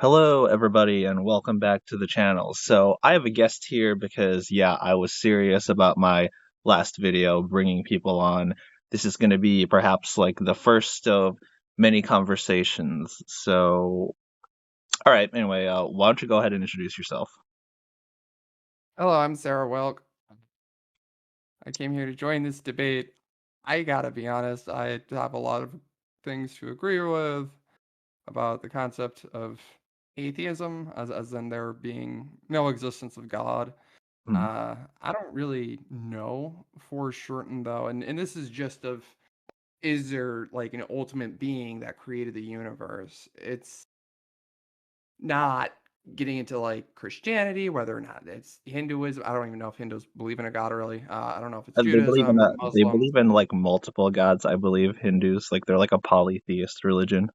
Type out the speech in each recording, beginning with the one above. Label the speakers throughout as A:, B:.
A: Hello, everybody, and welcome back to the channel. So, I have a guest here because, yeah, I was serious about my last video bringing people on. This is going to be perhaps like the first of many conversations. So, all right, anyway, why don't you go ahead and introduce yourself?
B: Hello, I'm Sarah Welk. I came here to join this debate. I gotta be honest, I have a lot of things to agree with about the concept of atheism, as in there being no existence of God.
A: Hmm.
B: I don't really know for certain though, and this is just of is there like an ultimate being that created the universe? It's not getting into like Christianity, whether or not it's Hinduism. I don't even know if Hindus believe in a god really. I don't know if it's Judaism,
A: They
B: Muslim.
A: believe in like multiple gods, I believe, Hindus. Like they're like a polytheist religion.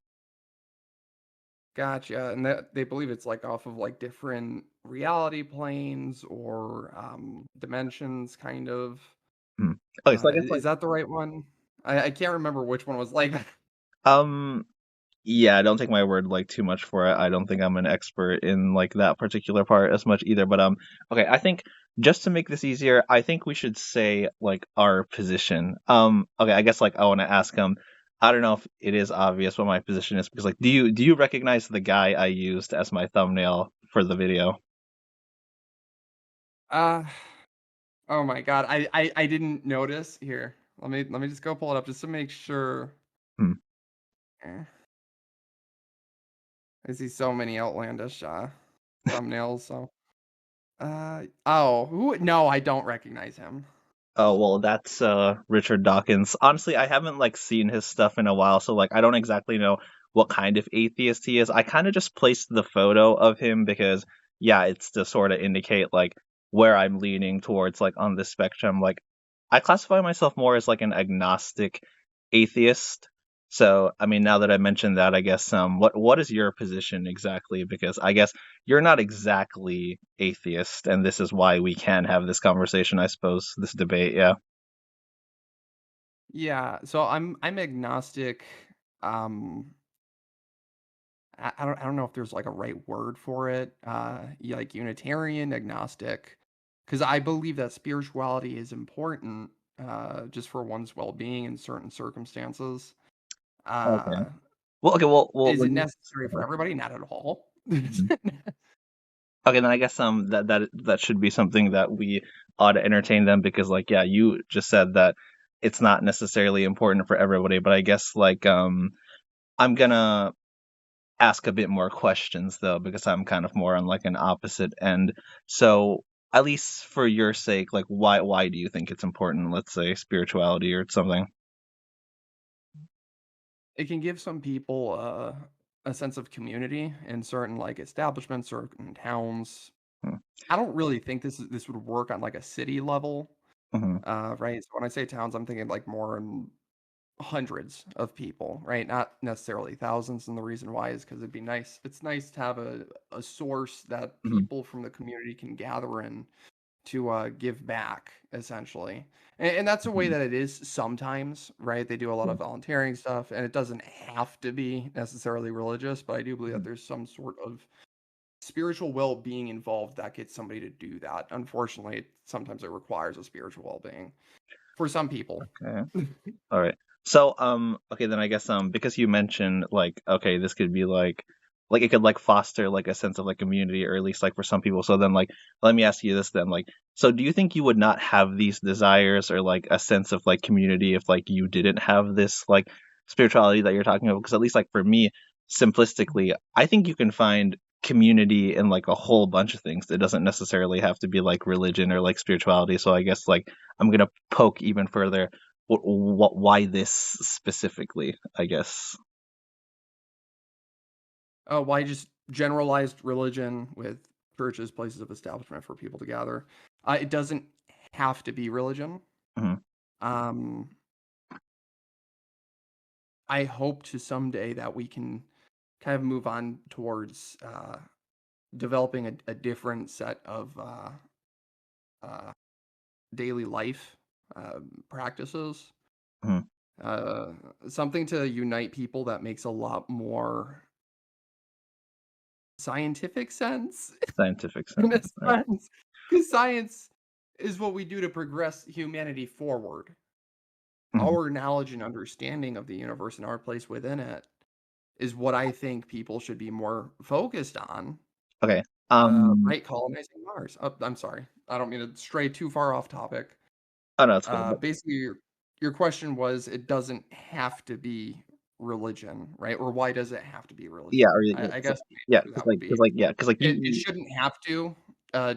B: Gotcha. And that they believe it's like off of like different reality planes or dimensions, kind of.
A: Hmm. Okay, so I guess
B: Is that the right one? I can't remember which one was like.
A: um yeah, don't take my word like too much for it. I don't think I'm an expert in like that particular part as much either. But okay, I think just to make this easier, I think we should say like our position. Okay, I guess like I want to ask I don't know if it is obvious what my position is because like do you recognize the guy I used as my thumbnail for the video?
B: uh oh my god. I didn't notice here. Let me just go pull it up just to make sure.
A: Hmm.
B: Eh, I see so many outlandish thumbnails, so oh, who no, I don't recognize him.
A: Oh, well, that's Richard Dawkins. Honestly, I haven't like seen his stuff in a while, so like I don't exactly know what kind of atheist he is. I kind of just placed the photo of him because yeah, it's to sort of indicate like where I'm leaning towards like on this spectrum. Like I classify myself more as like an agnostic atheist. So, I mean, now that I mentioned that, I guess what is your position exactly? Because I guess you're not exactly atheist, and this is why we can have this conversation, I suppose, this debate, yeah.
B: Yeah, so I'm agnostic. Um, I don't know if there's like a right word for it. Yeah, like Unitarian, agnostic, because I believe that spirituality is important, just for one's well-being in certain circumstances.
A: Okay.
B: Uh,
A: Well, okay, well,
B: is
A: when
B: it
A: you
B: necessary for everybody? Not at all.
A: Mhm. Okay, then I guess that should be something that we ought to entertain them because like yeah, you just said that it's not necessarily important for everybody, but I guess like I'm gonna ask a bit more questions though because I'm kind of more on like an opposite end. So at least for your sake, like why do you think it's important? Let's say spirituality or something.
B: It can give some people a sense of community in certain like establishments or in towns.
A: Hmm.
B: I don't really think this would work on like a city level,
A: Mhm.
B: right? So when I say towns, I'm thinking like more in hundreds of people, right? Not necessarily thousands. And the reason why is because it'd be nice. It's nice to have a source that
A: Mhm.
B: people from the community can gather in to give back, essentially. And that's a way
A: Mhm.
B: that it is sometimes, right? They do a lot
A: Yeah.
B: of volunteering stuff, and it doesn't have to be necessarily religious, but I do believe that
A: Mhm.
B: there's some sort of spiritual well-being involved that gets somebody to do that. Unfortunately, sometimes it requires a spiritual well-being for some people.
A: Okay. All right. So, okay, then I guess, because you mentioned like, okay, this could be like it could like foster like a sense of like community, or at least like for some people. So then, like, let me ask you this then, like, so do you think you would not have these desires or like a sense of like community if like you didn't have this like spirituality that you're talking about? Because at least like for me, simplistically, I think you can find community in like a whole bunch of things. It doesn't necessarily have to be like religion or like spirituality. So I guess like I'm gonna poke even further why this specifically, I guess.
B: Why just generalized religion with churches, places of establishment for people to gather? It doesn't have to be religion.
A: Mhm.
B: Um, I hope to someday that we can kind of move on towards developing a different set of uh, daily life practices.
A: Mhm.
B: Uh, Something to unite people that makes a lot more scientific sense
A: Scientific
B: in a
A: sense. All right.
B: sense, because science is what we do to progress humanity forward.
A: Mhm.
B: Our knowledge and understanding of the universe and our place within it is what I think people should be more focused on.
A: Okay.
B: Right, colonizing Mars. Oh, I'm sorry. I don't mean to stray too far off topic.
A: Oh no, it's cool. But
B: Basically, your question was it doesn't have to be religion, right? Or why does it have to be
A: yeah,
B: religion?
A: or
B: I guess the
A: yeah,
B: answer to that would be
A: because like
B: it
A: you.
B: shouldn't have to.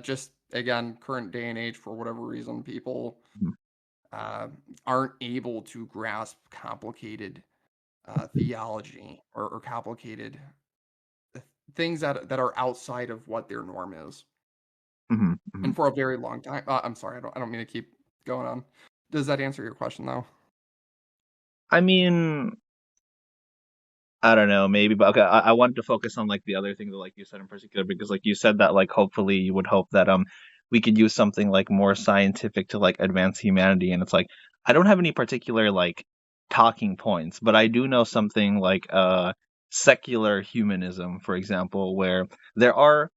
B: Just again, current day and age, for whatever reason, people
A: Mhm,
B: uh, aren't able to grasp complicated theology or complicated things that are outside of what their norm is.
A: mhm, mhm.
B: And for a very long time, I'm sorry, I don't mean to keep going on. Does that answer your question though?
A: I mean, I don't know, maybe, but okay. I wanted to focus on like the other thing that like you said in particular because like you said that like hopefully you would hope that we could use something like more scientific to like advance humanity, and it's like I don't have any particular like talking points, but I do know something like secular humanism, for example, where there are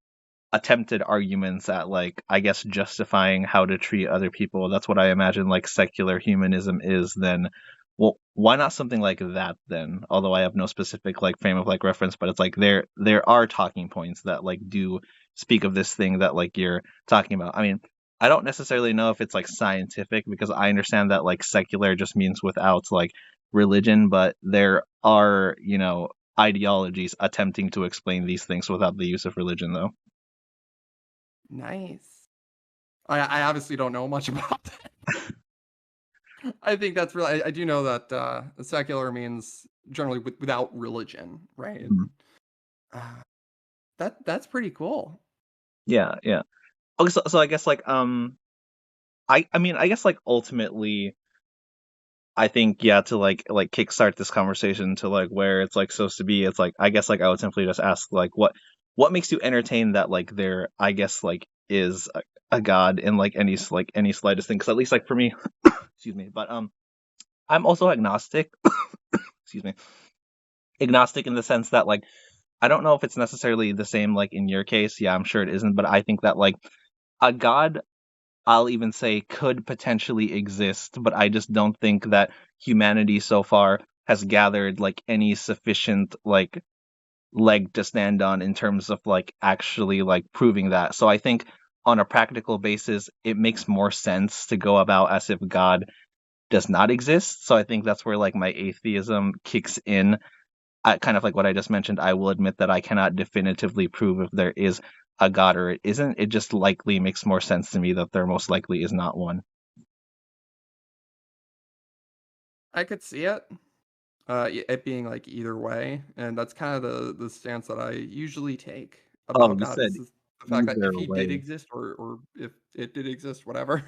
A: attempted arguments at like I guess justifying how to treat other people. That's what I imagine like secular humanism is then. Well, why not something like that then? Although I have no specific like frame of like reference, but it's like there are talking points that like do speak of this thing that like you're talking about. I mean, I don't necessarily know if it's like scientific because I understand that like secular just means without like religion, but there are, ideologies attempting to explain these things without the use of religion though.
B: Nice. I obviously don't know much about that. I think that's really I do know that secular means generally without religion, right?
A: Mhm.
B: Uh, that's pretty cool.
A: Yeah, yeah. Okay, so I guess like I mean I guess like ultimately I think yeah to like kickstart this conversation to like where it's like supposed to be, it's like I guess like I would simply just ask like what makes you entertain that like there I guess like is a god in like any slightest thing, because at least like for me excuse me, but I'm also agnostic. Excuse me, agnostic in the sense that like I don't know if it's necessarily the same like in your case. Yeah, I'm sure it isn't, but I think that like a god, I'll even say, could potentially exist, but I just don't think that humanity so far has gathered like any sufficient like leg to stand on in terms of like actually like proving that. So I think on a practical basis, it makes more sense to go about as if God does not exist. So I think that's where like my atheism kicks in. Kind of like what I just mentioned, I will admit that I cannot definitively prove if there is a God or it isn't. It just likely makes more sense to me that there most likely is not one.
B: I could see it. It being like either way, and that's kind of the stance that I usually take
A: Oh,
B: about
A: you
B: God
A: said
B: is the fact that
A: either
B: if he did
A: way.
B: exist or if it did exist, whatever,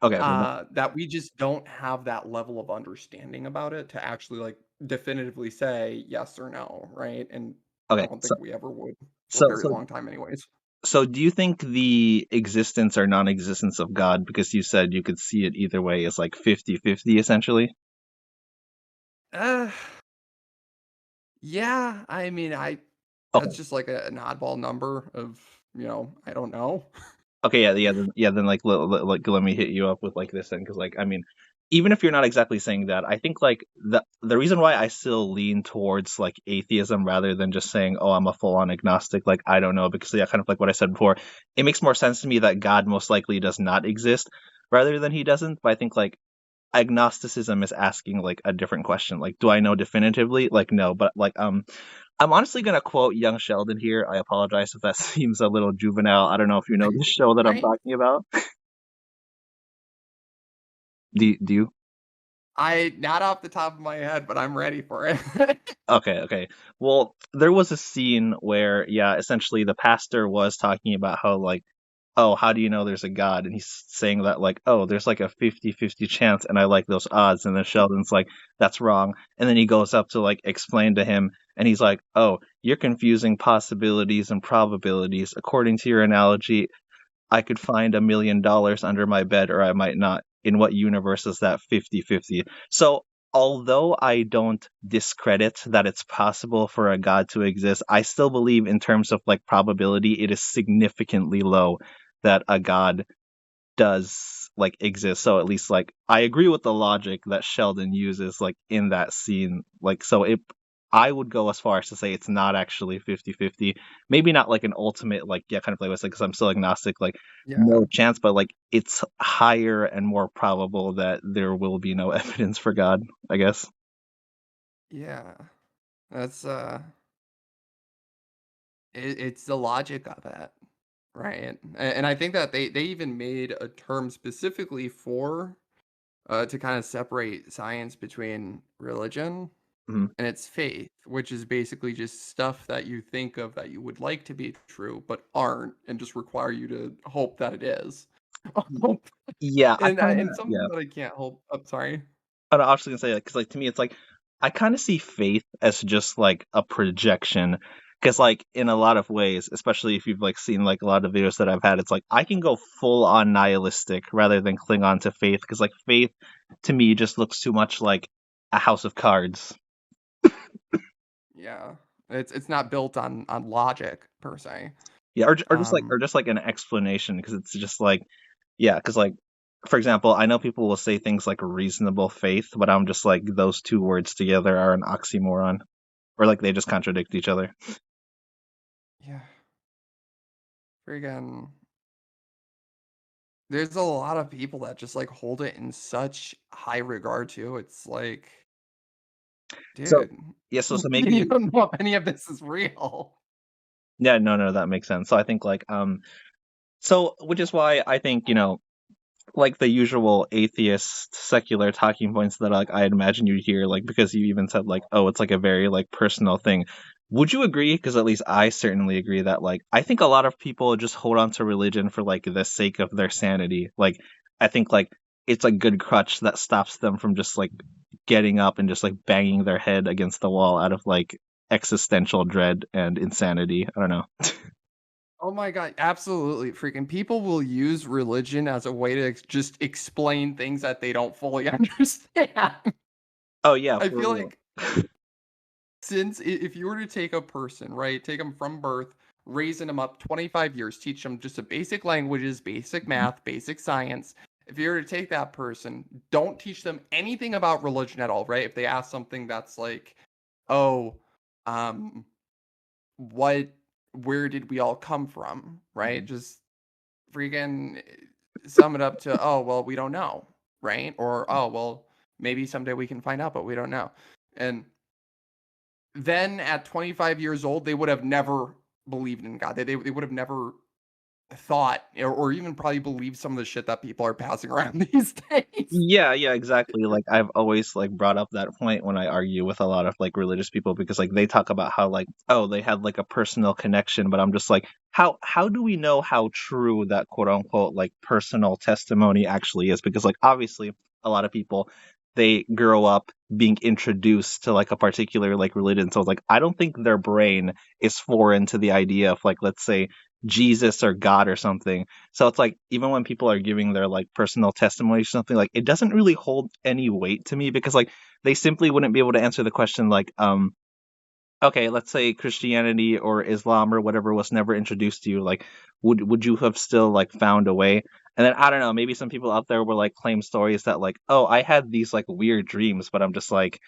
A: Okay, okay,
B: that we just don't have that level of understanding about it to actually like definitively say yes or no, right? And I
A: okay.
B: don't
A: So,
B: think we ever would for a
A: so,
B: very
A: so,
B: long time, anyways.
A: so, do you think the existence or non-existence of God, because you said you could see it either way, is like 50-50 essentially?
B: Uh, yeah, I mean, that's
A: Okay.
B: just like an oddball number of I don't know.
A: Okay, yeah, yeah, then like let me hit you up with like this then, because like I mean, even if you're not exactly saying that, I think like the reason why I still lean towards like atheism rather than just saying, oh, I'm a full-on agnostic, like I don't know, because yeah, kind of like what I said before, it makes more sense to me that God most likely does not exist rather than he doesn't. But I think like agnosticism is asking like a different question. Like, do I know definitively? Like, no, but like I'm honestly gonna quote young Sheldon here. I apologize if that seems a little juvenile. I don't know if you know the show that I'm
B: Right?
A: talking about. Do you?
B: I not off the top of my head, but I'm ready for it.
A: Okay, okay. Well, there was a scene where, yeah, essentially the pastor was talking about how like, oh, how do you know there's a God? And he's saying that like, oh, there's like a 50-50 chance, and I like those odds. And then Sheldon's like, that's wrong. And then he goes up to like explain to him, and he's like, oh, you're confusing possibilities and probabilities. According to your analogy, I could find $1 million under my bed or I might not. In what universe is that 50-50? So although I don't discredit that it's possible for a god to exist, I still believe in terms of like probability, it is significantly low that a god does like exist. So at least like I agree with the logic that Sheldon uses like in that scene. Like so it I would go as far as to say it's not actually 50-50. Maybe not like an ultimate like yeah kind of play with it because I'm still agnostic like
B: Yeah,
A: no chance, but like it's higher and more probable that there will be no evidence for God, I guess.
B: yeah. That's it's the logic of it, right? And I think that they even made a term specifically for to kind of separate science between religion
A: Mhm.
B: and its faith, which is basically just stuff that you think of that you would like to be true but aren't, and just require you to hope that it is.
A: Yeah, I kind of
B: And something
A: yeah.
B: that I can't hope. I'm sorry.
A: But I was gonna say, like, because like to me, it's like I kind of see faith as just like a projection. Because like in a lot of ways, especially if you've like seen like a lot of videos that I've had, it's like I can go full on nihilistic rather than cling on to faith. Because like faith to me just looks too much like a house of cards.
B: Yeah, it's not built on logic per se.
A: Yeah,
B: Um,
A: or just like an explanation. Because it's just like yeah. Because like for example, I know people will say things like reasonable faith, but I'm just like those two words together are an oxymoron, or like they just contradict each other.
B: yeah, friggin' there's a lot of people that just like hold it in such high regard too. It's like,
A: So
B: dude,
A: yeah, so
B: you
A: maybe
B: don't know if any of this is real.
A: yeah, no, that makes sense. So I think like so which is why I think, like the usual atheist secular talking points that like I'd imagine you'd hear, like because you even said like, oh, it's like a very like personal thing. Would you agree? Because at least I certainly agree that like I think a lot of people just hold on to religion for like the sake of their sanity. Like I think like it's a good crutch that stops them from just like getting up and just like banging their head against the wall out of like existential dread and insanity. I don't know.
B: Oh my god, absolutely. Freaking people will use religion as a way to just explain things that they don't fully understand.
A: Oh yeah,
B: I
A: for
B: feel
A: real.
B: like since if you were to take a person, right, take them from birth, raising them up 25 years, teach them just the basic languages, basic math, basic science. If you were to take that person, don't teach them anything about religion at all, right? If they ask something that's like, oh, um, what, where did we all come from, right?
A: Mhm.
B: Just freaking sum it up to, oh, well, we don't know, right? Or, oh, well, maybe someday we can find out, but we don't know. And then at 25 years old, they would have never believed in God. They would have never thought or even probably believed some of the shit that people are passing around these days.
A: Yeah, exactly. Like I've always like brought up that point when I argue with a lot of like religious people because like they talk about how like oh they had like a personal connection, but I'm just like how do we know how true that quote unquote like personal testimony actually is? Because like obviously a lot of people they grow up being introduced to like a particular like religion. So it's like I don't think their brain is foreign to the idea of like let's say Jesus or God or something. So it's like even when people are giving their like personal testimony or something, like it doesn't really hold any weight to me because like they simply wouldn't be able to answer the question like, okay, let's say Christianity or Islam or whatever was never introduced to you, like would you have still like found a way? And then I don't know, maybe some people out there will like claim stories that like, oh, I had these like weird dreams, but I'm just like,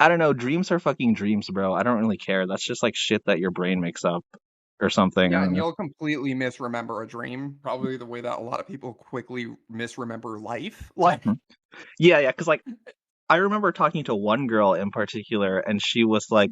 A: I don't know, dreams are fucking dreams, bro. I don't really care. That's just like shit that your brain makes up or something. I
B: Yeah,
A: don't
B: and
A: know.
B: you'll completely misremember a dream, probably the way that a lot of people quickly misremember life. Like,
A: Mhm. Yeah, because like I remember talking to one girl in particular, and she was like,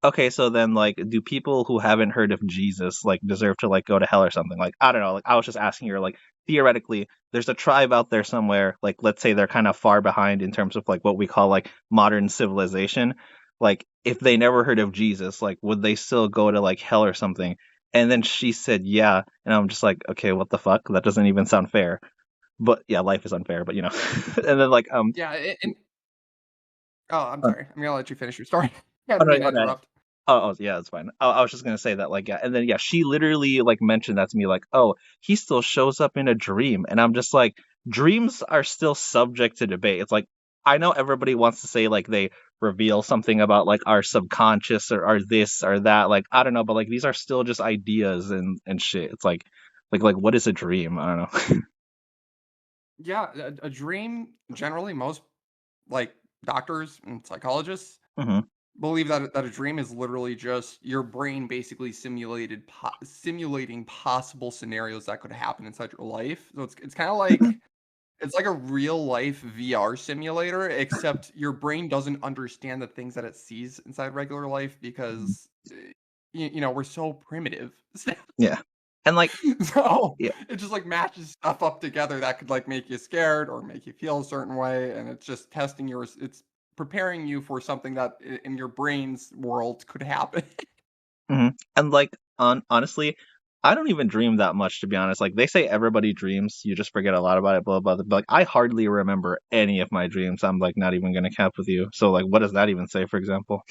A: okay, so then, like, do people who haven't heard of Jesus, like, deserve to, like, go to hell or something? Like, I don't know. Like, I was just asking her, like, theoretically, there's a tribe out there somewhere, like, let's say they're kind of far behind in terms of, like, what we call, like, modern civilization. Like, if they never heard of Jesus, like, would they still go to, like, hell or something? And then she said, yeah. And I'm just like, okay, what the fuck? That doesn't even sound fair. But yeah, life is unfair, but and then, like,
B: yeah, and oh, I'm sorry. I'm gonna let you finish your story. I
A: oh
B: didn't
A: no,
B: mean to
A: oh, no.
B: interrupt.
A: Yeah, that's fine. I was just gonna say that, like, yeah, and then yeah, she literally like mentioned that to me, like, oh, he still shows up in a dream, and I'm just like, dreams are still subject to debate. It's like I know everybody wants to say like they reveal something about like our subconscious or this or that. Like I don't know, but like these are still just ideas and shit. It's like what is a dream? I don't know.
B: Yeah, a dream, generally, most, like, doctors and psychologists
A: Hmm.
B: believe that a dream is literally just your brain basically simulating possible scenarios that could happen inside your life. So it's kinda like it's like a real life VR simulator, except your brain doesn't understand the things that it sees inside regular life because, we're so primitive.
A: Yeah, and like
B: So,
A: yeah.
B: it just, like, matches stuff up together that could, like, make you scared or make you feel a certain way, and it's just testing it's preparing you for something that in your brain's world could happen.
A: And like honestly, I don't even dream that much to be honest. Like they say everybody dreams, you just forget a lot about it, blah blah. But like I hardly remember any of my dreams. I'm like not even gonna cap with you. So like, what does that even say, for example?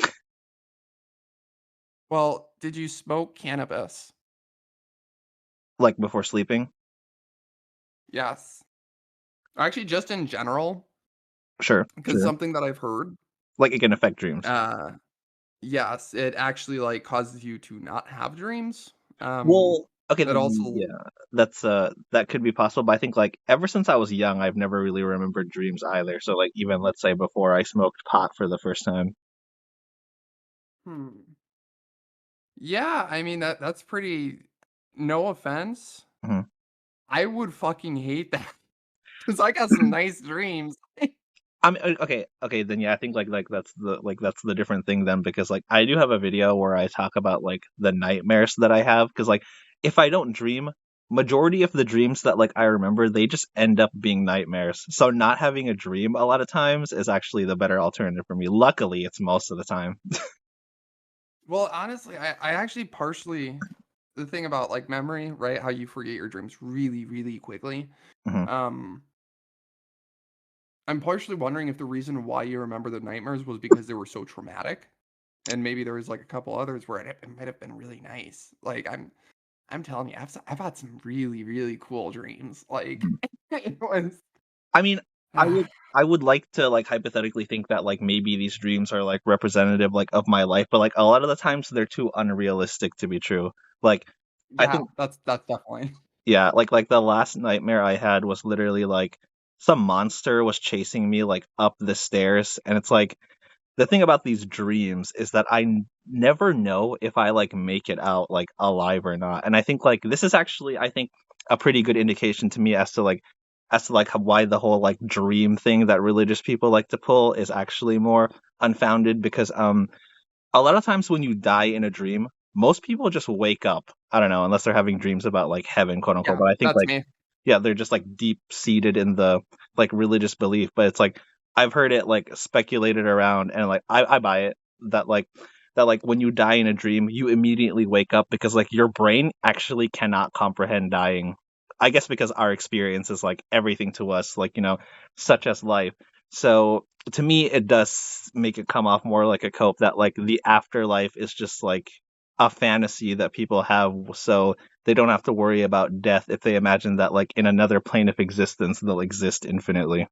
B: Well, did you smoke cannabis?
A: Like before sleeping?
B: Yes. Actually, just in general,
A: Sure,
B: because
A: sure.
B: something that I've heard,
A: Like it can affect dreams.
B: uh, yes, it actually, like, causes you to not have dreams.
A: Well, okay,
B: It
A: then
B: also
A: yeah, that's that could be possible. But I think like ever since I was young, I've never really remembered dreams either. So like even let's say before I smoked pot for the first time.
B: hmm. Yeah, I mean, that's pretty no offense.
A: Mhm.
B: I would fucking hate that because I got some nice dreams.
A: I mean, okay, okay, then yeah, I think that's the different thing then because like I do have a video where I talk about like the nightmares that I have because like if I don't dream, majority of the dreams that like I remember they just end up being nightmares. So not having a dream a lot of times is actually the better alternative for me. Luckily, it's most of the time.
B: Well, honestly, I actually partially the thing about, like, memory, right, how you forget your dreams really, really quickly,
A: Hmm.
B: um, I'm partially wondering if the reason why you remember the nightmares was because they were so traumatic, and maybe there was, like, a couple others where it might have been really nice. Like, I'm telling you, I've had some really, really cool dreams, like, it was
A: I mean, I would like to like hypothetically think that like maybe these dreams are like representative like of my life, but like a lot of the times they're too unrealistic to be true. Like I
B: yeah,
A: think
B: that's definitely
A: yeah, like the last nightmare I had was literally like some monster was chasing me like up the stairs and it's like the thing about these dreams is that never know if I like make it out like alive or not. And I think like this is actually I think a pretty good indication to me as to like why the whole like dream thing that religious people like to pull is actually more unfounded because a lot of times when you die in a dream, most people just wake up. I don't know, unless they're having dreams about like heaven, quote unquote.
B: yeah,
A: But I think
B: that's
A: like
B: me.
A: yeah, they're just like deep seated in the like religious belief. But it's like I've heard it like speculated around, and like I buy it that like when you die in a dream, you immediately wake up because like your brain actually cannot comprehend dying. I guess because our experience is like everything to us, like such as life. So to me, it does make it come off more like a cope that like the afterlife is just like a fantasy that people have, so they don't have to worry about death if they imagine that like in another plane of existence they'll exist infinitely.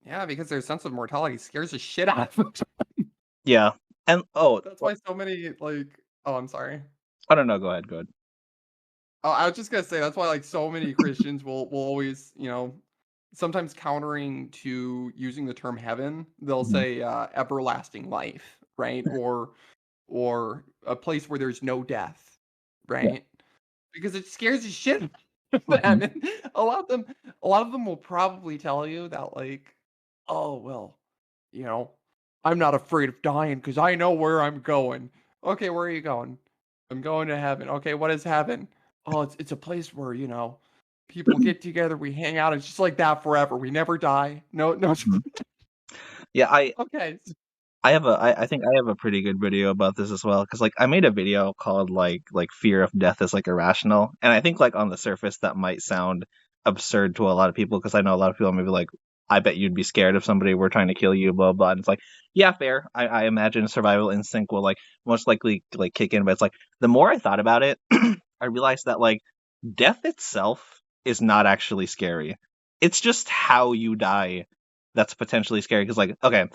B: Yeah, because their sense of mortality scares the shit out of them.
A: Yeah, and oh,
B: That's why so many, like oh, I'm sorry.
A: I don't know. Go ahead. Go ahead.
B: Oh, I was just gonna say that's why, like, so many Christians will always, sometimes countering to using the term heaven, they'll
A: Mhm.
B: say, everlasting life, right? Or a place where there's no death,
A: Yeah.
B: right? Because it scares the shit out of
A: Mhm.
B: them, and a lot of them will probably tell you that, like, "Oh, well, you know, I'm not afraid of dying because I know where I'm going." "Okay, where are you going?" "I'm going to heaven." "Okay, what is heaven?" "Oh, it's a place where, people get together, we hang out, it's just like that forever, we never die. No no."
A: Mhm. Yeah,
B: Okay.
A: I think I have a pretty good video about this as well because like I made a video called like fear of death is like irrational, and I think like on the surface that might sound absurd to a lot of people because I know a lot of people maybe like I bet you'd be scared if somebody were trying to kill you, blah blah. And it's like yeah, fair. I imagine survival instinct will like most likely like kick in, but it's like the more I thought about it, I realized that like death itself is not actually scary. It's just how you die that's potentially scary because like okay,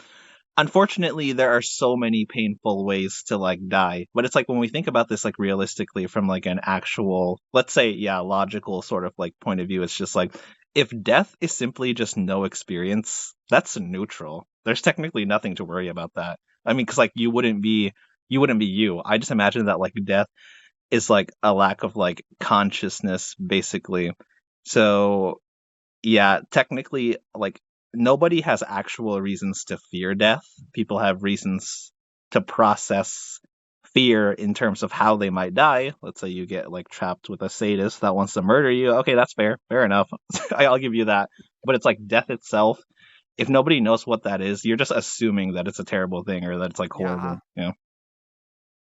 A: unfortunately there are so many painful ways to like die, but it's like when we think about this like realistically from like an actual, let's say, yeah, logical sort of like point of view, it's just like if death is simply just no experience, that's neutral. There's technically nothing to worry about that. I mean, because like you wouldn't be you. I just imagine that like death is like a lack of like consciousness basically. So yeah, technically, like nobody has actual reasons to fear death. People have reasons to process fear in terms of how they might die. Let's say you get like trapped with a sadist that wants to murder you. Okay, that's fair. Fair enough. I'll give you that. But it's like death itself. If nobody knows what that is, you're just assuming that it's a terrible thing or that it's like horrible.
B: Yeah.
A: You know?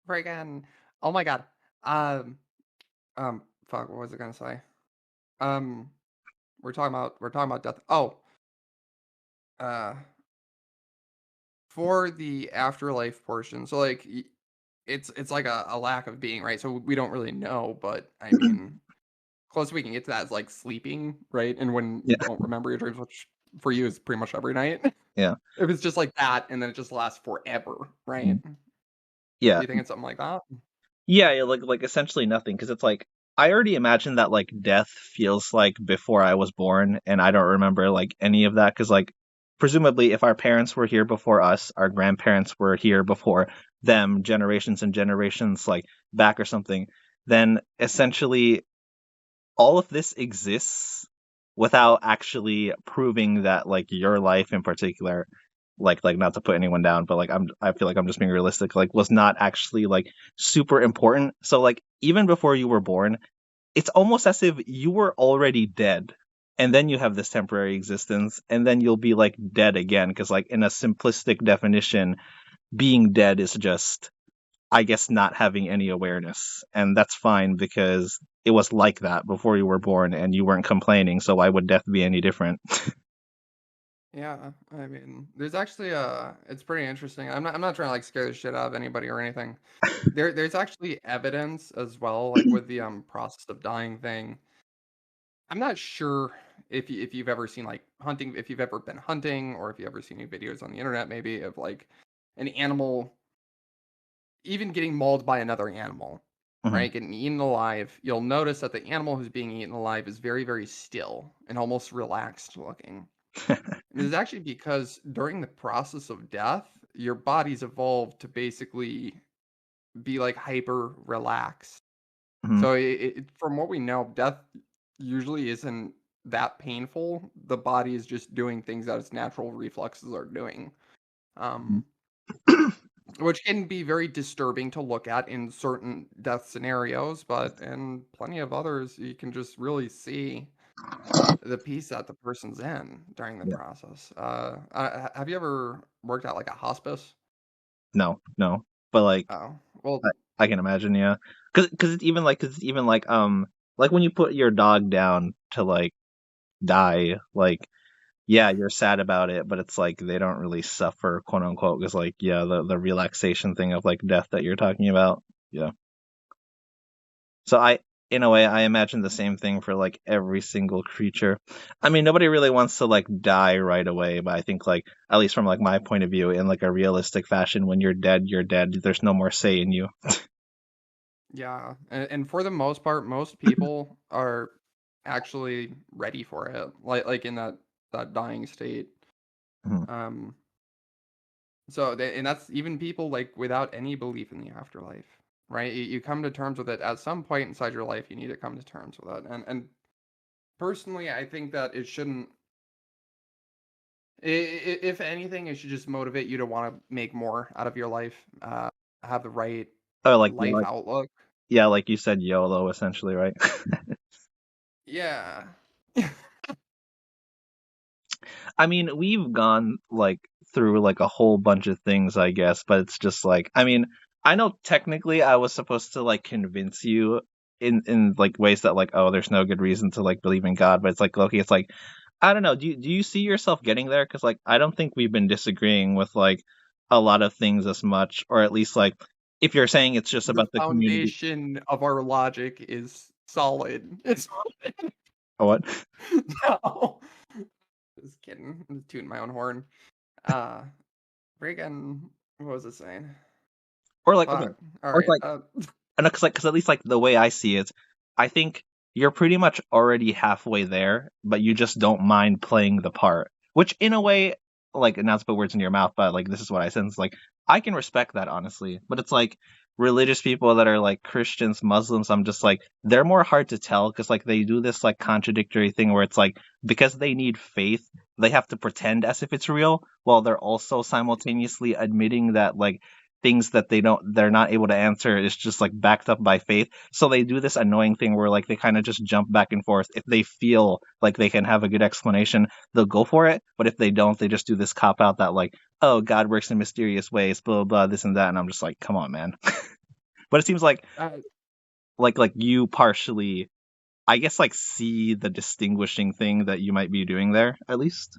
B: Friggin' oh my god. Um, fuck, what was I gonna say? Um, we're talking about death. Oh, uh, for the afterlife portion, so, like, it's like a lack of being, right? So we don't really know, but, I mean, closest we can get to that is, like, sleeping, right? And when you
A: Yeah.
B: don't remember your dreams, which for you is pretty much every night.
A: Yeah.
B: If it's just like that, and then it just lasts forever, right?
A: Mhm. Yeah.
B: You think it's something like that?
A: Yeah, like essentially nothing because it's like I already imagine that like death feels like before I was born and I don't remember like any of that because like presumably if our parents were here before us, our grandparents were here before them generations and generations like back or something, then essentially all of this exists without actually proving that like your life in particular, like not to put anyone down, but like I feel like I'm just being realistic, like was not actually like super important. So like even before you were born, it's almost as if you were already dead. And then you have this temporary existence, and then you'll be like dead again. Because, like, in a simplistic definition, being dead is just, I guess, not having any awareness. And that's fine because it was like that before you were born and you weren't complaining. So why would death be any different?
B: Yeah, I mean, there's actually it's pretty interesting. I'm not trying to like scare the shit out of anybody or anything. There's actually evidence as well, like with the process of dying thing. I'm not sure if you've ever seen like hunting, if you've ever been hunting, or if you've ever seen any videos on the internet, maybe of like an animal even getting mauled by another animal,
A: Mhm.
B: right? Getting eaten alive. You'll notice that the animal who's being eaten alive is very, very still and almost relaxed looking. And it's actually because during the process of death, your body's evolved to basically be like hyper relaxed.
A: Mhm.
B: So from what we know, death usually isn't that painful. The body is just doing things that its natural reflexes are doing,
A: Mhm.
B: um, which can be very disturbing to look at in certain death scenarios. But in plenty of others, you can just really see the piece that the person's in during the
A: Yeah.
B: process. Have you ever worked at like a hospice?
A: No, no. But like
B: Oh, well,
A: I can imagine, yeah. Cause it's even like when you put your dog down to like die, like yeah, you're sad about it, but it's like they don't really suffer, quote unquote, because like yeah, the relaxation thing of like death that you're talking about. Yeah. So in a way, I imagine the same thing for like every single creature. I mean, nobody really wants to like die right away, but I think like at least from like my point of view, in like a realistic fashion, when you're dead, you're dead. There's no more say in you.
B: yeah, and for the most part, most people are actually ready for it, like in that dying state.
A: Mhm.
B: Um, so and that's even people like without any belief in the afterlife, right? You come to terms with it at some point inside your life. You need to come to terms with it, and personally, I think that it shouldn't. If anything, it should just motivate you to want to make more out of your life, have the right
A: Oh, like yeah,
B: life outlook.
A: yeah, like you said, YOLO essentially, right?
B: Yeah.
A: I mean, we've gone like through like a whole bunch of things, I guess, but it's just like, I mean, I know technically I was supposed to like convince you in like ways that like, oh, there's no good reason to like believe in God, but it's like Loki, it's like, I don't know, do you see yourself getting there? Because like I don't think we've been disagreeing with like a lot of things as much, or at least like if you're saying it's just
B: The
A: about the community.
B: foundation of our logic is solid. It's
A: Or what?
B: no. Just kidding. I'm just tooting my own horn. Uh, Reagan, what was it saying?
A: Or like okay,
B: Fuck. All
A: or it's
B: right.
A: like and because at least like the way I see it, I think you're pretty much already halfway there, but you just don't mind playing the part. Which in a way, like not to put words in your mouth, but like this is what I sense. Like I can respect that honestly, but it's like religious people that are like Christians, Muslims. I'm just like they're more hard to tell because like they do this like contradictory thing where it's like because they need faith, they have to pretend as if it's real, while they're also simultaneously admitting that like things that they're not able to answer is just like backed up by faith, so they do this annoying thing where like they kind of just jump back and forth. If they feel like they can have a good explanation, they'll go for it, but if they don't, they just do this cop out that like, oh, God works in mysterious ways, blah blah blah, this and that, and I'm just like, come on, man. But it seems like
B: uh,
A: you partially, I guess, like see the distinguishing thing that you might be doing there at least.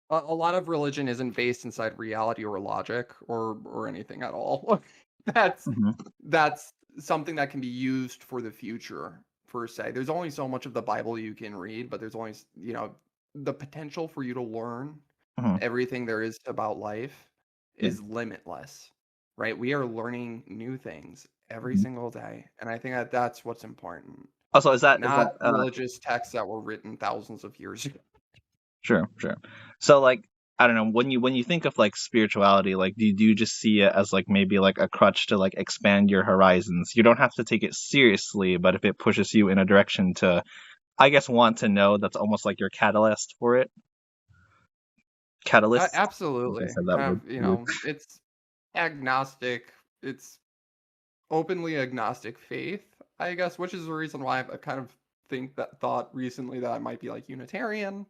B: a lot of religion isn't based inside reality or logic or anything at all. that's
A: Hmm.
B: that's something that can be used for the future per se. There's only so much of the Bible you can read, but there's only the potential for you to learn
A: Hmm.
B: everything there is about life
A: Yeah.
B: is limitless. Right? We are learning new things every
A: Mhm.
B: single day, and I think that that's what's important.
A: Also, is that
B: Not religious texts that were written thousands of years ago.
A: sure, sure. So like I don't know, when you think of like spirituality, like do you just see it as like maybe like a crutch to like expand your horizons? You don't have to take it seriously, but if it pushes you in a direction to I guess want to know, that's almost like your catalyst for it. Catalyst. If I
B: Absolutely.
A: said that word. Weird.
B: It's agnostic. It's openly agnostic faith, I guess, which is the reason why I kind of thought recently that I might be like Unitarian.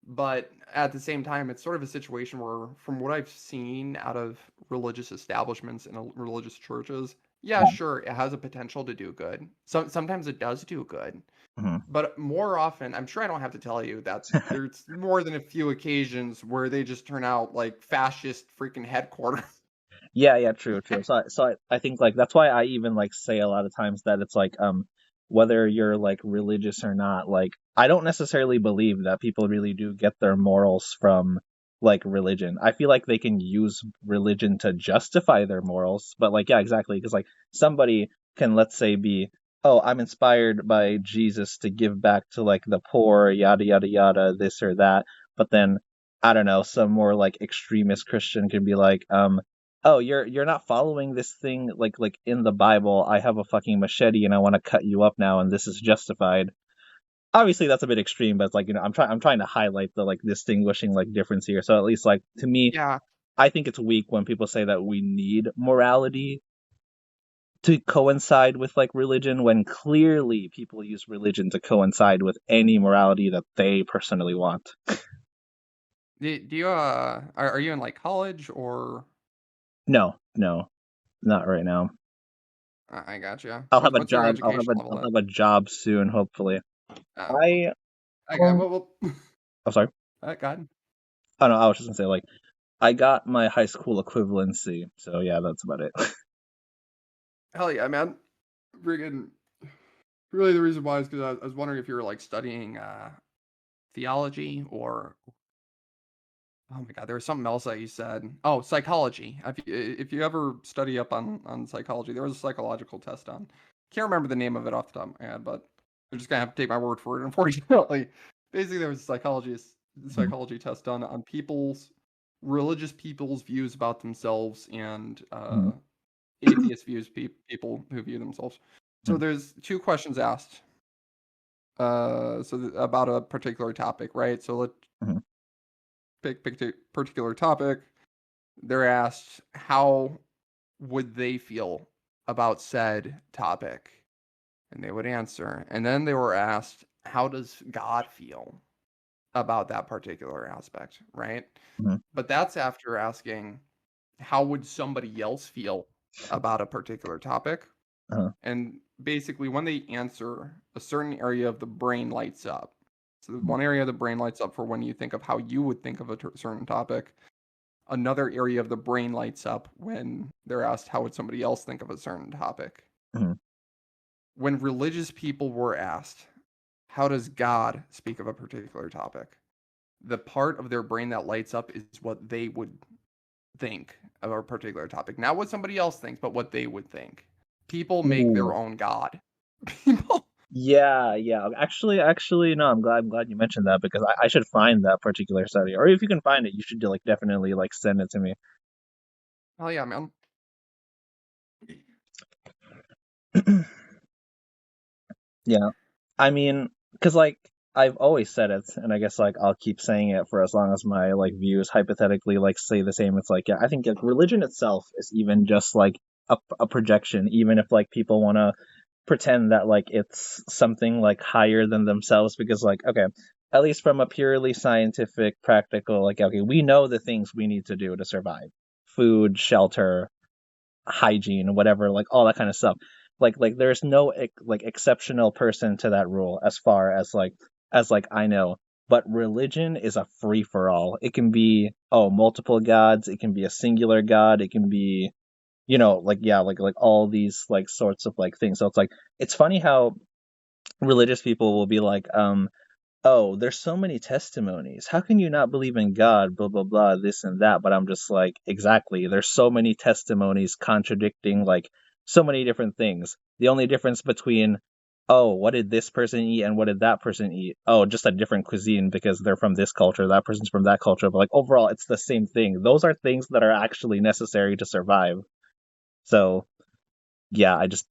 B: But at the same time, it's sort of a situation where, from what I've seen out of religious establishments and religious churches, yeah, sure, it has a potential to do good. Sometimes it does do good.
A: Mhm.
B: But more often, I'm sure I don't have to tell you that there's more than a few occasions where they just turn out like fascist freaking headquarters.
A: Yeah, yeah, true, true. So I think like that's why I even like say a lot of times that it's like whether you're like religious or not, like I don't necessarily believe that people really do get their morals from like religion. I feel like they can use religion to justify their morals, but like yeah, exactly, because like somebody can, let's say, be, oh, I'm inspired by Jesus to give back to like the poor, yada yada yada, this or that, but then I don't know, some more like extremist Christian can be like, oh, you're not following this thing like in the Bible. I have a fucking machete and I want to cut you up now, and this is justified. Obviously, that's a bit extreme, but it's like I'm trying to highlight the like distinguishing like difference here. So at least like to me,
B: Yeah,
A: I think it's weak when people say that we need morality to coincide with like religion when clearly people use religion to coincide with any morality that they personally want.
B: do you are you in like college or
A: No, no, not right now.
B: I got you.
A: I'll have a
B: What's your
A: job.
B: education level
A: I'll
B: then?
A: have a job soon, hopefully.
B: Oh,
A: I
B: okay.
A: um,
B: Well,
A: I'm sorry.
B: God.
A: Oh no, I was just gonna say like I got my high school equivalency, so yeah, that's about it.
B: Hell yeah, man. Friggin' really the reason why is because I was wondering if you were like studying theology or oh my god, there was something else that you said. Oh, psychology. If you ever study up on psychology, there was a psychological test on. Can't remember the name of it off the top of my head, but I'm just gonna have to take my word for it. Unfortunately, basically, there was a
A: Mhm,
B: psychology test done on religious people's views about themselves and
A: mhm,
B: atheist views, people who view themselves. So
A: mhm,
B: there's two questions asked. About a particular topic, right? So let's
A: mhm,
B: pick a particular topic. They're asked how would they feel about said topic, and they would answer. And then they were asked, how does God feel about that particular aspect, right?
A: mhm,
B: But that's after asking, how would somebody else feel about a particular topic?
A: uh-huh,
B: And basically, when they answer, a certain area of the brain lights up. So,
A: mhm,
B: one area of the brain lights up for when you think of how you would think of a certain topic. Another area of the brain lights up when they're asked, how would somebody else think of a certain topic?
A: mhm,
B: When religious people were asked, how does God speak of a particular topic? the part of their brain that lights up is what they would think of a particular topic. Not what somebody else thinks, but what they would think. People make their
A: Ooh.
B: own God. People.
A: Yeah, yeah. Actually, no. I'm glad you mentioned that because I should find that particular study, or if you can find it, you should like definitely like send it to me.
B: Oh yeah, man.
A: Yeah. I mean, because like I've always said it, and I guess like I'll keep saying it for as long as my like views hypothetically like stay the same. It's like, yeah, I think like, religion itself is even just like a projection, even if like people want to pretend that like it's something like higher than themselves, because like, okay, at least from a purely scientific, practical, like, okay, we know the things we need to do to survive: food, shelter, hygiene, whatever, like all that kind of stuff. Like there's no like exceptional person to that rule as far as like I know. But religion is a free for all. It can be, oh, multiple gods. It can be a singular god. It can be, like, yeah, like all these like sorts of like things. So it's like, it's funny how religious people will be like, oh, there's so many testimonies. How can you not believe in God? Blah, blah, blah, this and that. But I'm just like, exactly. There's so many testimonies contradicting like so many different things. The only difference between, oh, what did this person eat and what did that person eat? Oh, just a different cuisine because they're from this culture. That person's from that culture. But like overall, it's the same thing. Those are things that are actually necessary to survive. So yeah, I just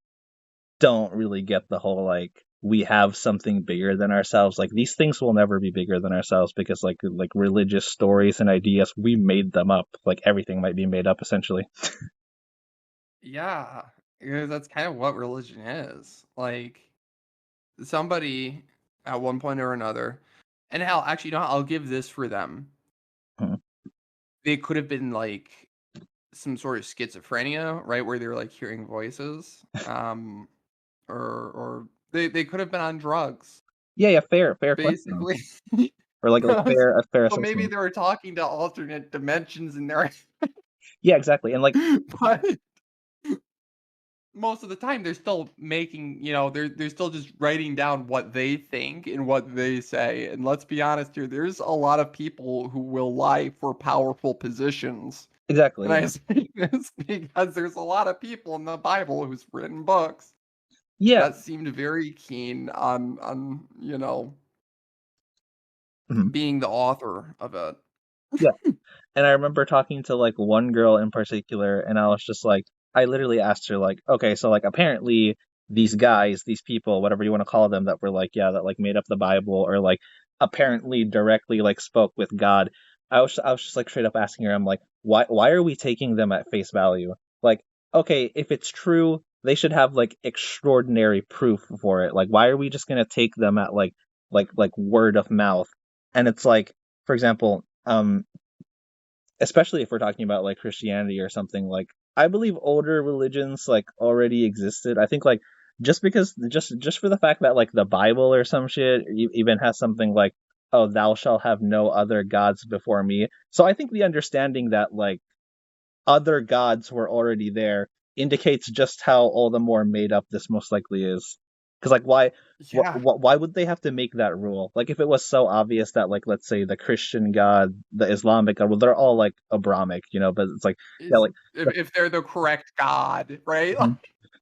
A: don't really get the whole like we have something bigger than ourselves. Like these things will never be bigger than ourselves because like religious stories and ideas, we made them up. Like everything might be made up essentially.
B: Yeah, because that's kind of what religion is. Like somebody at one point or another, and hell, actually, no, I'll give this for them.
A: Mhm.
B: They could have been like some sort of schizophrenia, right, where they were like hearing voices, or they could have been on drugs,
A: Yeah, yeah, fair question.
B: basically.
A: Or like fair a fair
B: So maybe
A: assessment.
B: they were talking to alternate dimensions in there,
A: Yeah, exactly. And like
B: but most of the time they're still making, they're still just writing down what they think and what they say. And let's be honest here, there's a lot of people who will lie for powerful positions. And
A: exactly,
B: I
A: yeah.
B: say this because there's a lot of people in the Bible who's written books
A: Yeah.
B: that seemed very keen on
A: Mhm.
B: being the author of it.
A: Yeah. And I remember talking to like one girl in particular, and I was just like, I literally asked her like, okay, so like apparently these guys, these people, whatever you want to call them, that were like, yeah, that like made up the Bible or like apparently directly like spoke with God. I was just like straight up asking her, I'm like, why are we taking them at face value? Like, okay, if it's true, they should have like extraordinary proof for it. Like, why are we just gonna take them at like word of mouth? And it's like, for example, especially if we're talking about like Christianity or something, like I believe older religions like already existed. I think like just for the fact that like the Bible or some shit even has something like, oh, thou shalt have no other gods before me. So I think the understanding that like other gods were already there indicates just how all the more made up this most likely is. Because like
B: Yeah,
A: why would they have to make that rule? Like if it was so obvious that like let's say the Christian God, the Islamic God, well they're all like Abrahamic, but it's like, yeah,
B: is
A: like
B: if they're the correct God, right?
A: Mhm.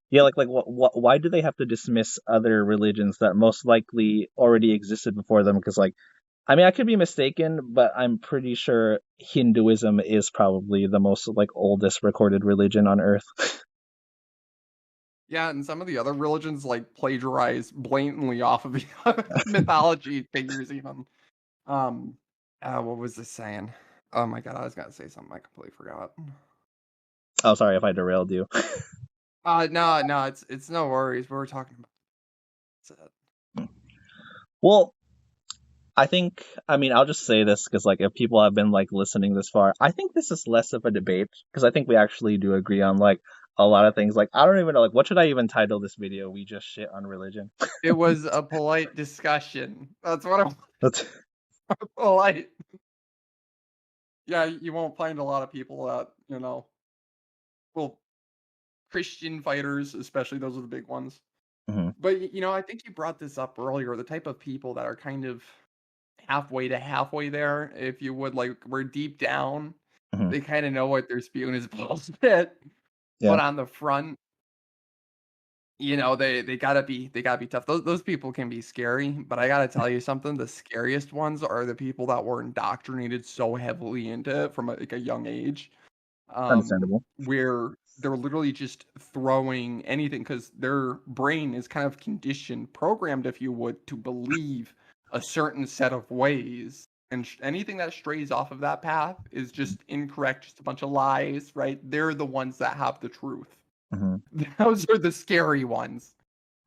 A: Yeah, like why do they have to dismiss other religions that most likely already existed before them? Because like I mean, I could be mistaken, but I'm pretty sure Hinduism is probably the most like oldest recorded religion on Earth.
B: Yeah, and some of the other religions like plagiarize blatantly off of the other mythology figures even. Um, what was this saying? Oh my god, I was gonna say something I completely forgot.
A: Oh, sorry if I derailed you.
B: No, no, it's no worries. We were talking about it.
A: Well, I mean, I'll just say this because, like, if people have been, like, listening this far, I think this is less of a debate because I think we actually do agree on, like, a lot of things. Like, I don't even know, like, what should I even title this video? We just shit on religion.
B: It was a polite discussion. That's what I'm
A: That's,
B: polite. Yeah, you won't find a lot of people that, well, Christian fighters, especially those are the big ones.
A: Mhm.
B: But I think you brought this up earlier, the type of people that are kind of halfway to halfway there, if you would, like, where deep down,
A: Hmm.
B: they kinda know what they're spewing is bullshit,
A: Yeah.
B: but on the front, you know, they gotta be tough. Those people can be scary, but I gotta tell you something, the scariest ones are the people that were indoctrinated so heavily into it from, like, a young age.
A: Understandable.
B: Where they're literally just throwing anything because their brain is kind of conditioned, programmed, if you would, to believe a certain set of ways. And anything that strays off of that path is just incorrect, just a bunch of lies, right? They're the ones that have the truth.
A: Hmm.
B: Those are the scary ones.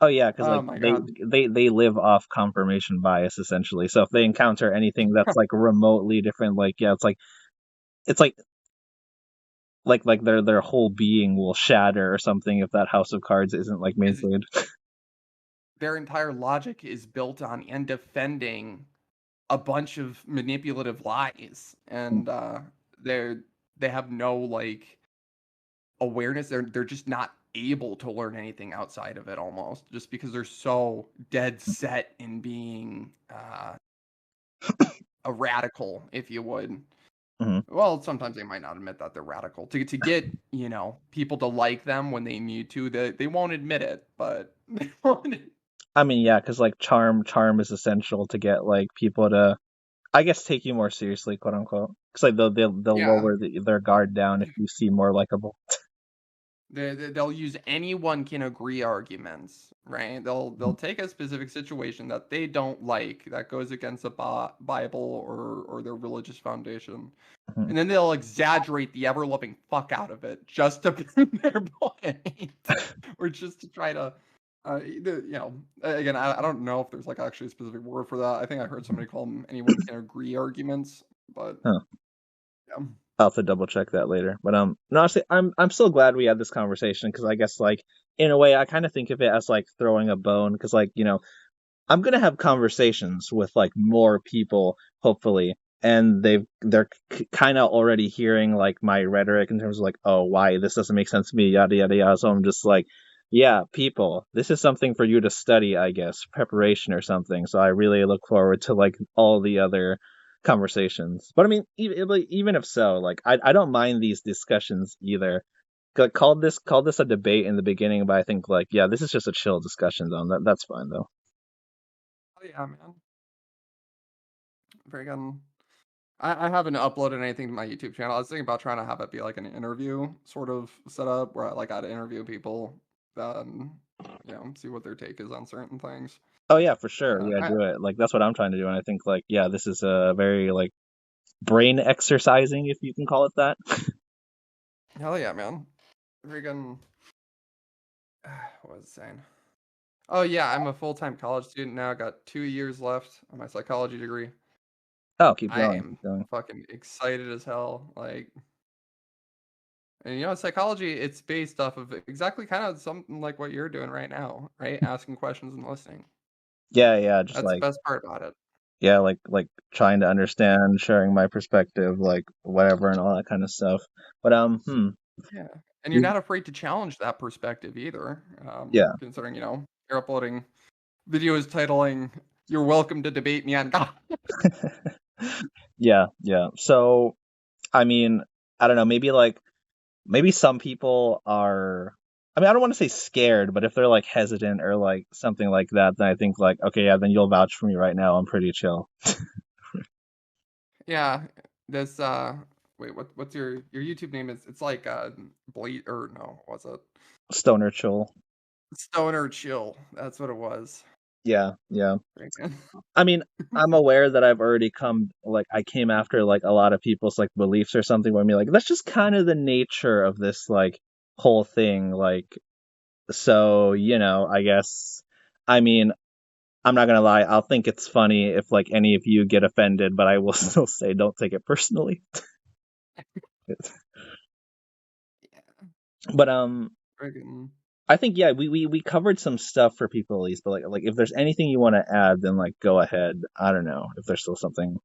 A: Oh yeah, because
B: Oh
A: like
B: my
A: they
B: god.
A: they they live off confirmation bias essentially. So if they encounter anything that's like remotely different, like yeah, it's like their whole being will shatter or something if that house of cards isn't like
B: Is
A: maintained.
B: their entire logic is built on and defending a bunch of manipulative lies, and they're they have no like awareness. They're just not able to learn anything outside of it almost just because they're so dead set in being a radical, if you would.
A: Hmm.
B: Well, sometimes they might not admit that they're radical to get, you know, people to like them when they need to. They won't admit it, but they won't.
A: I mean, yeah, because like charm is essential to get like people to, I guess, take you more seriously, quote unquote. Because like they'll
B: Yeah.
A: lower their guard down if you seem more likable.
B: They'll use anyone can agree arguments, right? They'll
A: Mhm.
B: take a specific situation that they don't like that goes against the Bible or their religious foundation,
A: Mhm.
B: and then they'll exaggerate the ever loving fuck out of it just to prove their point, or just to try to, you know, again, I don't know if there's like actually a specific word for that. I think I heard somebody call them anyone can agree arguments, but
A: Huh.
B: yeah,
A: I'll have to double check that later. But no, honestly, I'm so glad we had this conversation because I guess like in a way I kind of think of it as like throwing a bone because like I'm gonna have conversations with like more people, hopefully, and they're kind of already hearing like my rhetoric in terms of like, oh, why this doesn't make sense to me, yada yada yada. So I'm just like, yeah, people, this is something for you to study, I guess, preparation or something. So I really look forward to like all the other conversations. But I mean, even if so, like I don't mind these discussions either. Like, called this a debate in the beginning, but I think like yeah, this is just a chill discussion zone. That's fine though.
B: oh yeah, man, very good. I haven't uploaded anything to my YouTube channel. I was thinking about trying to have it be like an interview sort of setup where I'd interview people, you know, see what their take is on certain things.
A: Oh yeah, for sure.
B: Uh,
A: Yeah,
B: I,
A: do it. Like that's what I'm trying to do, and I think like yeah, this is a very like brain exercising, if you can call it that.
B: hell yeah, man. Freaking, what was I saying? Oh yeah, I'm a full-time college student now. Got 2 years left on my psychology degree.
A: Oh, keep
B: I
A: going,
B: am
A: keep going.
B: fucking excited as hell. Like, and you know, psychology, it's based off of exactly kind of something like what you're doing right now, right? Asking questions and listening.
A: Yeah, yeah, just
B: That's the
A: like
B: best part about it.
A: yeah, like trying to understand, sharing my perspective, like whatever, and all that kind of stuff. But
B: Yeah, and you're
A: you,
B: not afraid to challenge that perspective either,
A: yeah,
B: considering, you know, you're uploading videos titling, "You're welcome to debate me on God."
A: yeah, yeah. So I mean, I don't know, maybe some people are. I mean, I don't want to say scared, but if they're like hesitant or like something like that, then I think like, okay, yeah, then you'll vouch for me right now. I'm pretty chill.
B: Yeah, this, wait, what's your YouTube name is it's like, Bleed or no, what's it?
A: Stoner chill.
B: Stoner Chill, that's what it was.
A: Yeah, yeah.
B: Right, man.
A: I mean, I'm aware that I've already come like I came after like a lot of people's like beliefs or something where I mean like that's just kind of the nature of this like whole thing. Like so, I guess I mean, I'm not gonna lie, I'll think it's funny if like any of you get offended, but I will still say don't take it personally.
B: Yeah,
A: But
B: friggin'
A: I think yeah, we covered some stuff for people at least, but like if there's anything you want to add, then like go ahead. I don't know if there's still something.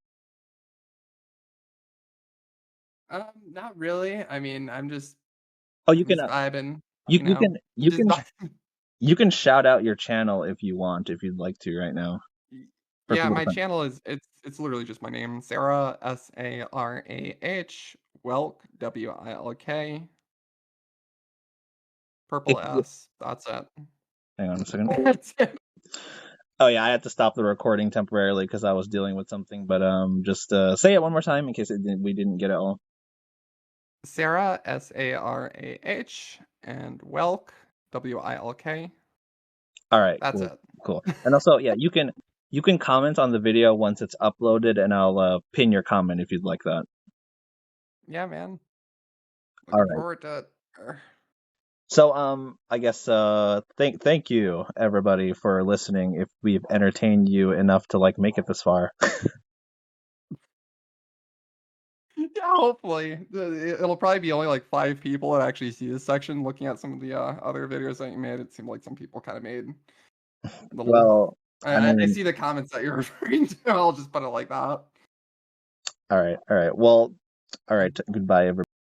B: not really. I mean,
A: Oh,
B: I'm just vibing,
A: you
B: you
A: you
B: know?
A: can
B: I'm
A: you
B: just
A: can
B: vibing.
A: you can shout out your channel if you want, if you'd like to right now. for
B: Yeah,
A: people
B: my
A: to find?
B: channel is it's literally just my name, Sarah, Sarah, Welk, Wilk,
A: If
B: purple
A: you,
B: S. That's it.
A: hang on a second.
B: That's it.
A: Oh yeah, I had to stop the recording temporarily because I was dealing with something. But just say it one more time in case we didn't get it all.
B: Sarah, Sarah, and Welk, Wilk.
A: All right,
B: That's
A: cool,
B: it.
A: cool. And also, yeah, you can comment on the video once it's uploaded, and I'll pin your comment if you'd like that.
B: Yeah, man.
A: All
B: Looking
A: right.
B: forward to it.
A: So I guess thank you everybody for listening. If we've entertained you enough to like make it this far.
B: Yeah, hopefully. It'll probably be only like 5 people that actually see this section. Looking at some of the other videos that you made, it seemed like some people kind of made little.
A: Well, I
B: I
A: mean,
B: see the comments that you're referring to. I'll just put it like that.
A: all right, all right. Well, all right. Goodbye, everybody.